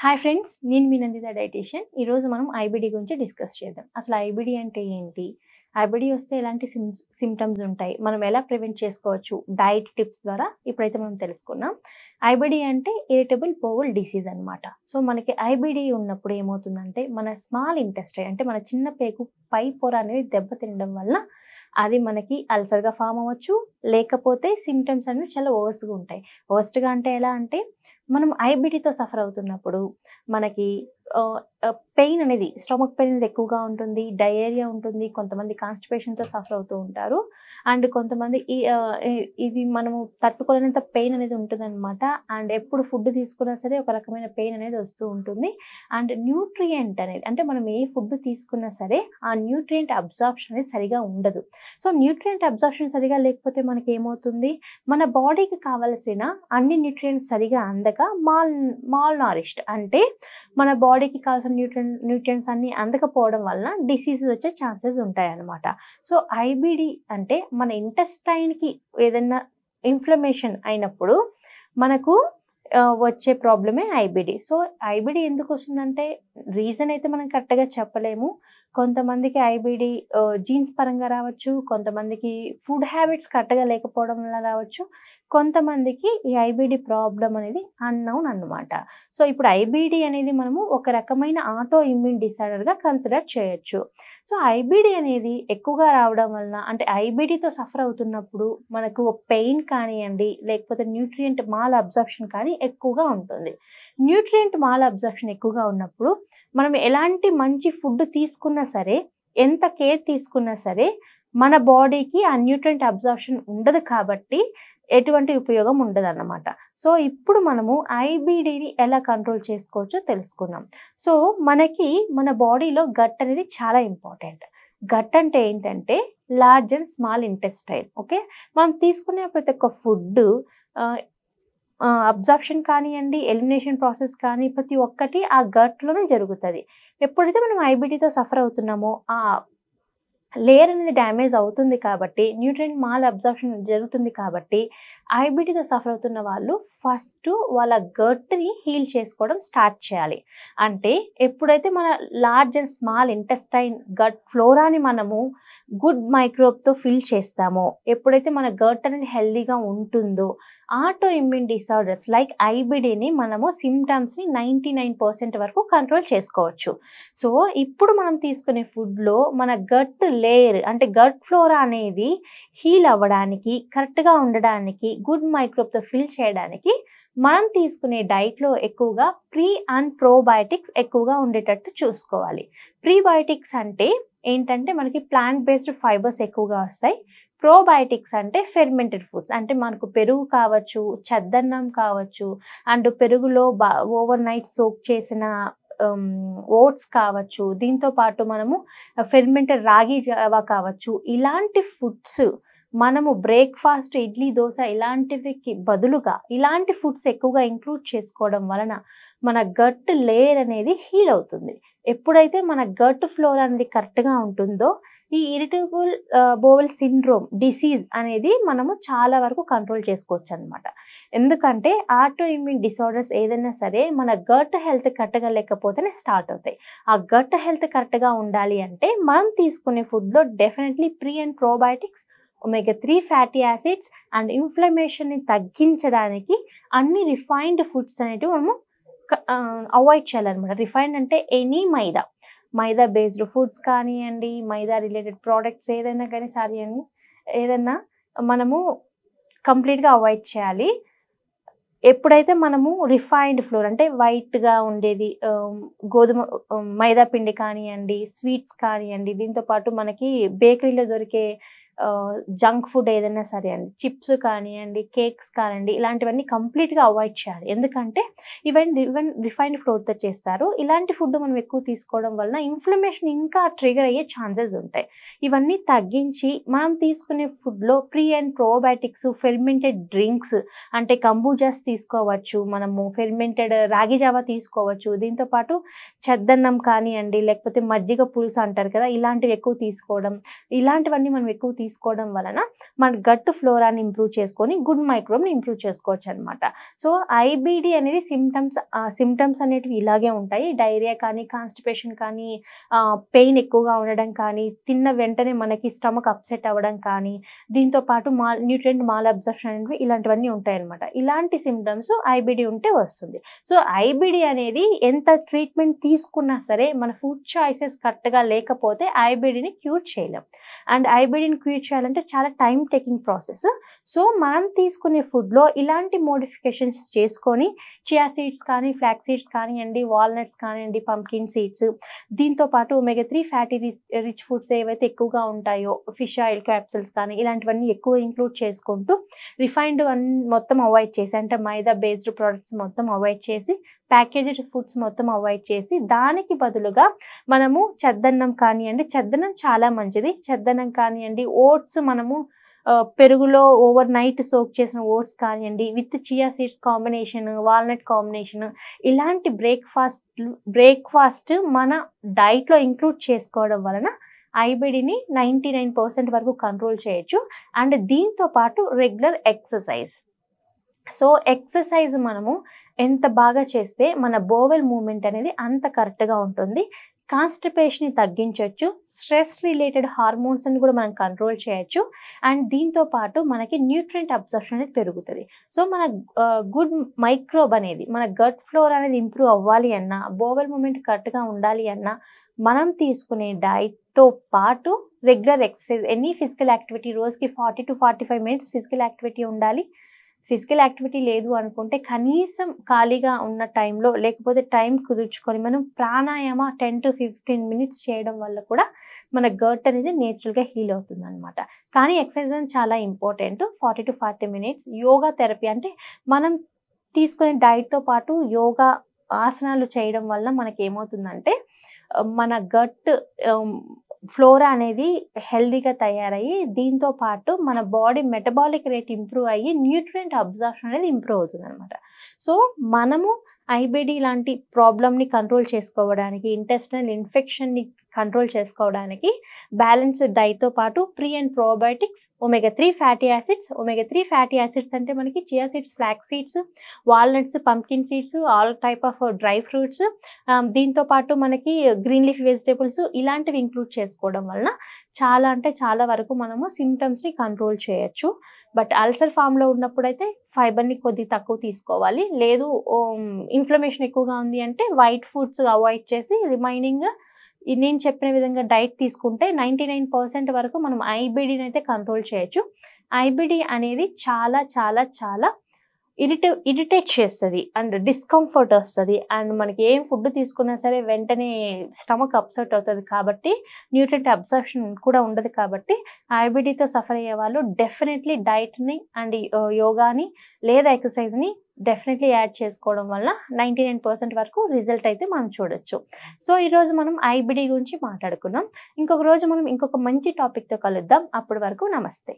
Hi friends, నేను మీ Nanditha dietitian. ఈరోజు మనం ఐబిడి గురించి డిస్కస్ చేద్దాం. అసలు ఐబిడి అంటే ఏంటి? ఐబిడి వస్తే ఎలాంటి సిమ్టమ్స్ ఉంటాయి? మనం ఎలా ప్రివెంట్ చేసుకోవచ్చు? డైట్ టిప్స్ ద్వారా ఇప్పుడైతే మనం తెలుసుకున్నాం. ఐబిడి అంటే ఇరిటబుల్ బowel డిసీజ్ అనమాట. సో మనకి ఐబిడి ఉన్నప్పుడు ఏమవుతుందంటే మన స్మాల్ ఇంటెస్టైన్ అంటే మన చిన్న పేగు పై పొర అనేది దెబ్బతినడం వల్ల అది మనకి అల్సర్గా ఫామ్ అవ్వచ్చు, లేకపోతే సిమ్టమ్స్ అనేవి చాలా వర్స్ట్గా ఉంటాయి. వర్స్ట్గా అంటే ఎలా అంటే మనం ఐబిడితో సఫర్ అవుతున్నప్పుడు మనకి పెయిన్ అనేది స్టమక్ పెయిన్ అనేది ఎక్కువగా ఉంటుంది, డయేరియా ఉంటుంది, కొంతమంది కాన్స్టిపేషన్తో సఫర్ అవుతూ ఉంటారు. అండ్ కొంతమంది ఇది మనము తట్టుకోలేనంత పెయిన్ అనేది ఉంటుందన్నమాట. అండ్ ఎప్పుడు ఫుడ్ తీసుకున్నా సరే ఒక రకమైన పెయిన్ అనేది వస్తూ ఉంటుంది. అండ్ న్యూట్రియంట్ అనేది అంటే మనం ఏ ఫుడ్ తీసుకున్నా సరే ఆ న్యూట్రియంట్ అబ్జార్ప్షన్ అనేది సరిగా ఉండదు. సో న్యూట్రియంట్ అబ్జార్ప్షన్ సరిగా లేకపోతే మనకి ఏమవుతుంది, మన బాడీకి కావలసిన అన్ని న్యూట్రియంట్స్ సరిగా అందక మాల్ నారిష్డ్ అంటే మన బాడీకి కావాల్సిన న్యూట్రియంట్స్ అన్ని అందకపోవడం వలన డిసీజెస్ వచ్చే ఛాన్సెస్ ఉంటాయన్నమాట. సో ఐబిడి అంటే మన ఇంటెస్టైన్కి ఏదైనా ఇన్ఫ్లమేషన్ అయినప్పుడు మనకు వచ్చే ప్రాబ్లమే ఐబిడి. సో ఐబిడి ఎందుకు వస్తుందంటే రీజన్ అయితే మనం కరెక్ట్గా చెప్పలేము. కొంతమందికి ఐబిడి జీన్స్ పరంగా రావచ్చు, కొంతమందికి ఫుడ్ హ్యాబిట్స్ కరెక్ట్గా లేకపోవడం వల్ల రావచ్చు, కొంతమందికి ఈ ఐబిడి ప్రాబ్లం అనేది అన్నౌన్ అన్నమాట. సో ఇప్పుడు ఐబిడి అనేది మనము ఒక రకమైన ఆటో ఇమ్యూన్ డిసార్డర్గా కన్సిడర్ చేయొచ్చు. సో ఐబిడి అనేది ఎక్కువగా రావడం వలన అంటే ఐబిడితో సఫర్ అవుతున్నప్పుడు మనకు పెయిన్ కానివ్వండి, లేకపోతే న్యూట్రియంట్ మాల్ అబ్జార్ప్షన్ కానీ ఎక్కువగా ఉంటుంది. న్యూట్రియంట్ మాల్ అబ్జార్ప్షన్ ఎక్కువగా ఉన్నప్పుడు మనం ఎలాంటి మంచి ఫుడ్ తీసుకున్నా సరే, ఎంత కేర్ తీసుకున్నా సరే మన బాడీకి ఆ న్యూట్రియంట్ అబ్జార్ప్షన్ ఉండదు కాబట్టి ఎటువంటి ఉపయోగం ఉండదన్నమాట. సో ఇప్పుడు మనము ఐబిడిని ఎలా కంట్రోల్ చేసుకోవచ్చో తెలుసుకుందాం. సో మనకి మన బాడీలో గట్ అనేది చాలా ఇంపార్టెంట్. గట్ అంటే ఏంటంటే large and small intestine. Okay, మనం తీసుకునే ప్రతి ఒక్క ఫుడ్ అబ్జార్ప్షన్ కానివ్వండి, ఎలిమినేషన్ ప్రాసెస్ కానీ ప్రతి ఒక్కటి ఆ గట్లోనే జరుగుతుంది. ఎప్పుడైతే మనం ఐబిడితో సఫర్ అవుతున్నామో ఆ లేయర్ అనేది డ్యామేజ్ అవుతుంది కాబట్టి న్యూట్రియంట్ మాల్ అబ్జార్ప్షన్ జరుగుతుంది కాబట్టి ఐబిడితో సఫర్ అవుతున్న వాళ్ళు ఫస్ట్ వాళ్ళ గట్ని హీల్ చేసుకోవడం స్టార్ట్ చేయాలి. అంటే ఎప్పుడైతే మన large and small intestine gut ఫ్లోరాని మనము గుడ్ మైక్రోబ్తో ఫిల్ చేస్తామో, ఎప్పుడైతే మన గట్ అనేది హెల్దీగా ఉంటుందో ఆటో ఇమ్యూన్ డిసార్డర్స్ లైక్ ఐబిడిని మనము సిమ్టమ్స్ని 99% వరకు కంట్రోల్ చేసుకోవచ్చు. సో ఇప్పుడు మనం తీసుకునే ఫుడ్లో మన గట్ లేయర్ అంటే గట్ ఫ్లోరా అనేది హీల్ అవ్వడానికి, కరెక్ట్గా ఉండడానికి, గుడ్ మైక్రోబ్తో ఫిల్ చేయడానికి మనం తీసుకునే డైట్లో ఎక్కువగా ప్రీ అండ్ ప్రోబయోటిక్స్ ఎక్కువగా ఉండేటట్టు చూసుకోవాలి. ప్రీబయోటిక్స్ అంటే ఏంటంటే మనకి ప్లాంట్ బేస్డ్ ఫైబర్స్ ఎక్కువగా వస్తాయి. ప్రోబయోటిక్స్ అంటే ఫెర్మెంటెడ్ ఫుడ్స్ అంటే మనకు పెరుగు కావచ్చు, చద్దన్నం కావచ్చు, అండ్ పెరుగులో ఓవర్ నైట్ సోక్ చేసిన ఓట్స్ కావచ్చు, దీంతో పాటు మనము ఫెర్మెంటెడ్ రాగి జావా కావచ్చు, ఇలాంటి ఫుడ్స్ మనము బ్రేక్ఫాస్ట్ ఇడ్లీ దోశ ఇలాంటివికి బదులుగా ఇలాంటి ఫుడ్స్ ఎక్కువగా ఇంక్లూడ్ చేసుకోవడం వలన మన గట్ లేయర్ అనేది హీల్ అవుతుంది. ఎప్పుడైతే మన గట్ ఫ్లోర్ అనేది కరెక్ట్గా ఉంటుందో ఈ ఇరిటబుల్ బowel సిండ్రోమ్ డిసీజ్ అనేది మనము చాలా వరకు కంట్రోల్ చేసుకోవచ్చు అనమాట. ఎందుకంటే ఆటో ఇమ్యూన్ డిసార్డర్స్ ఏదైనా సరే మన గట్ హెల్త్ కరెక్ట్గా లేకపోతేనే స్టార్ట్ అవుతాయి. ఆ గట్ హెల్త్ కరెక్ట్గా ఉండాలి అంటే మనం తీసుకునే ఫుడ్లో definitely pre and probiotics, omega-3 fatty acids and ఇన్ఫ్లమేషన్ని తగ్గించడానికి అన్ని రిఫైన్డ్ ఫుడ్స్ అనేటివి మనము అవాయిడ్ చేయాలన్నమాట. రిఫైన్డ్ అంటే ఎనీ మైదా బేస్డ్ ఫుడ్స్ కానివ్వండి, మైదా రిలేటెడ్ ప్రోడక్ట్స్ ఏదైనా కానీ సరే అని ఏదైనా మనము కంప్లీట్గా అవాయిడ్ చేయాలి. ఎప్పుడైతే మనము రిఫైన్డ్ ఫ్లోర్ అంటే వైట్గా ఉండేది గోధుమ మైదా పిండి కానివ్వండి, స్వీట్స్ కానివ్వండి, దీంతోపాటు మనకి బేకరీలో దొరికే జంక్ ఫుడ్ ఏదైనా సరే అండి, చిప్స్ కానివ్వండి, కేక్స్ కానివ్వండి, ఇలాంటివన్నీ కంప్లీట్గా అవాయిడ్ చేయాలి. ఎందుకంటే ఈవెన్ రిఫైన్డ్ ఫ్లోర్తో చేస్తారు. ఇలాంటి ఫుడ్ మనం ఎక్కువ తీసుకోవడం వలన ఇన్ఫ్లమేషన్ ఇంకా ట్రిగర్ అయ్యే ఛాన్సెస్ ఉంటాయి. ఇవన్నీ తగ్గించి మనం తీసుకునే ఫుడ్లో pre and probiotics, fermented drinks అంటే కంబూజాస్ తీసుకోవచ్చు, మనము ఫెర్మెంటెడ్ రాగి జావా తీసుకోవచ్చు, దీంతోపాటు చద్దన్నం కానివ్వండి, లేకపోతే మజ్జిగ పులుసు అంటారు కదా, ఇలాంటివి ఎక్కువ తీసుకోవడం, ఇలాంటివన్నీ మనం ఎక్కువ తీసుకోవడం వలన మన గట్ ఫ్లోరాని ఇంప్రూవ్ చేసుకొని గుడ్ మైక్రోబ్ని ఇంప్రూవ్ చేసుకోవచ్చు అనమాట. సో ఐబిడి అనేది సిమ్టమ్స్ అనేటివి ఇలాగే ఉంటాయి. డైరియా కానీ, కాన్స్టిపేషన్ కానీ, పెయిన్ ఎక్కువగా ఉండడం కానీ, తిన్న వెంటనే మనకి స్టమక్ అప్సెట్ అవ్వడం కానీ, దీంతో పాటు న్యూట్రియంట్ మాల్ అబ్జర్ప్షన్ అనేవి ఇలాంటివన్నీ ఉంటాయి అనమాట. ఇలాంటి సిమ్టమ్స్ ఐబిడి ఉంటే వస్తుంది. సో ఐబిడి అనేది ఎంత ట్రీట్మెంట్ తీసుకున్నా సరే మన ఫుడ్ చాయిసెస్ కరెక్ట్గా లేకపోతే ఐబిడిని క్యూర్ చేయలేం. అండ్ ఐబిడిని క్యూర్ చేయాలంటే చాలా టైం టేకింగ్ ప్రాసెస్. సో మనం తీసుకునే ఫుడ్లో ఇలాంటి మోడిఫికేషన్స్ చేసుకొని చియా సీడ్స్ కానీ, ఫ్లాక్స్ సీడ్స్ కానివ్వండి, వాల్నట్స్ కానివ్వండి, పంకిన్ సీడ్స్, దీంతో పాటు omega-3 ఫ్యాటీ రిచ్ ఫుడ్స్ ఏవైతే ఎక్కువగా ఉంటాయో ఫిష్ ఆయిల్ క్యాప్సిల్స్ కానీ ఇలాంటివన్నీ ఎక్కువ ఇంక్లూడ్ చేసుకుంటూ రిఫైన్డ్ మొత్తం అవాయిడ్ చేసి, అంటే మైదా బేస్డ్ ప్రోడక్ట్స్ మొత్తం అవాయిడ్ చేసి, ప్యాకేజ్డ్ ఫుడ్స్ మొత్తం అవాయిడ్ చేసి, దానికి బదులుగా మనము చెద్దన్నం కానివ్వండి, చెద్దన్నం చాలా మంచిది, చెద్దన్నం కానివ్వండి, ఓట్స్ మనము పెరుగులో ఓవర్ నైట్ సోక్ చేసిన ఓట్స్ కానివ్వండి, with chia seeds combination, walnut combination, ఇలాంటి బ్రేక్ఫాస్ట్ మన డైట్లో ఇంక్లూడ్ చేసుకోవడం వలన ఐబిడిని 99% వరకు కంట్రోల్ చేయొచ్చు. అండ్ దీంతో పాటు రెగ్యులర్ ఎక్సర్సైజ్. సో ఎక్సర్సైజ్ మనము ఎంత బాగా చేస్తే మన బోవెల్ మూమెంట్ అనేది అంత కరెక్ట్గా ఉంటుంది. కాన్స్టిపేషన్ని తగ్గించవచ్చు, స్ట్రెస్ రిలేటెడ్ హార్మోన్స్ని కూడా మనం కంట్రోల్ చేయొచ్చు. అండ్ దీంతో పాటు మనకి న్యూట్రియంట్ అబ్జర్ప్షన్ అనేది పెరుగుతుంది. సో మన గుడ్ మైక్రోబ్ అనేది, మన గట్ ఫ్లోర్ అనేది ఇంప్రూవ్ అవ్వాలి అన్నా, బోవెల్ మూమెంట్ కరెక్ట్గా ఉండాలి అన్నా మనం తీసుకునే డైట్తో పాటు regular exercise, any physical activity, రోజుకి 40 to 45 minutes ఫిజికల్ యాక్టివిటీ ఉండాలి. ఫిజికల్ యాక్టివిటీ లేదు అనుకుంటే కనీసం ఖాళీగా ఉన్న టైంలో, లేకపోతే టైం కుదుర్చుకొని మనం ప్రాణాయామ 10 to 15 minutes చేయడం వల్ల కూడా మన గట్ అనేది నేచురల్గా హీల్ అవుతుంది అనమాట. కానీ ఎక్సర్సైజ్ అనేది చాలా important. 40 to 40 minutes yoga therapy, అంటే మనం తీసుకునే డైట్తో పాటు యోగా ఆసనాలు చేయడం వల్ల మనకి ఏమవుతుందంటే మన గట్ ఫ్లోరా అనేది హెల్దీగా తయారయ్యి, దీంతో పాటు మన బాడీ మెటబాలిక్ రేట్ ఇంప్రూవ్ అయ్యి న్యూట్రియంట్ అబ్జర్ప్షన్ అనేది ఇంప్రూవ్ అవుతుంది అనమాట. సో మనము ఐబిడి లాంటి ప్రాబ్లమ్ని కంట్రోల్ చేసుకోవడానికి, ఇంటెస్టైనల్ ఇన్ఫెక్షన్ని కంట్రోల్ చేసుకోవడానికి బ్యాలెన్స్డ్ డైట్తో పాటు pre and probiotics, omega-3 fatty acids అంటే మనకి chia seeds, flax seeds, walnuts, pumpkin seeds, all type of dry fruits, దీంతో పాటు మనకి గ్రీన్ లీఫ్ వెజిటేబుల్స్, ఇలాంటివి ఇంక్లూడ్ చేసుకోవడం వలన చాలా అంటే చాలా వరకు మనము సిమ్టమ్స్ని కంట్రోల్ చేయొచ్చు. బట్ అల్సర్ ఫామ్లో ఉన్నప్పుడైతే ఫైబర్ని కొద్దిగా తక్కువ తీసుకోవాలి. లేదు ఇన్ఫ్లమేషన్ ఎక్కువగా ఉంది అంటే వైట్ ఫుడ్స్ అవాయిడ్ చేసి రిమైనింగ్ నేను చెప్పిన విధంగా డైట్ తీసుకుంటే 99% వరకు మనం ఐబిడిని అయితే కంట్రోల్ చేయొచ్చు. ఐబిడి అనేది చాలా చాలా చాలా ఇరిటేట్ చేస్తుంది అండ్ డిస్కంఫర్ట్ వస్తుంది. అండ్ మనకి ఏం ఫుడ్ తీసుకున్నా సరే వెంటనే స్టమక్ అప్సెట్ అవుతుంది. కాబట్టి న్యూట్రియంట్ అబ్జర్ప్షన్ కూడా ఉండదు. కాబట్టి ఐబిడితో సఫర్ అయ్యే వాళ్ళు డెఫినెట్లీ డైట్ని అండ్ యోగాని లేదా ఎక్సర్సైజ్ని డెఫినెట్లీ యాడ్ చేసుకోవడం వల్ల 99% వరకు రిజల్ట్ అయితే మనం చూడొచ్చు. సో ఈరోజు మనం ఐబిడి గురించి మాట్లాడుకున్నాం. ఇంకొక రోజు మనం ఇంకొక మంచి టాపిక్తో కలుద్దాం. అప్పటి వరకు నమస్తే.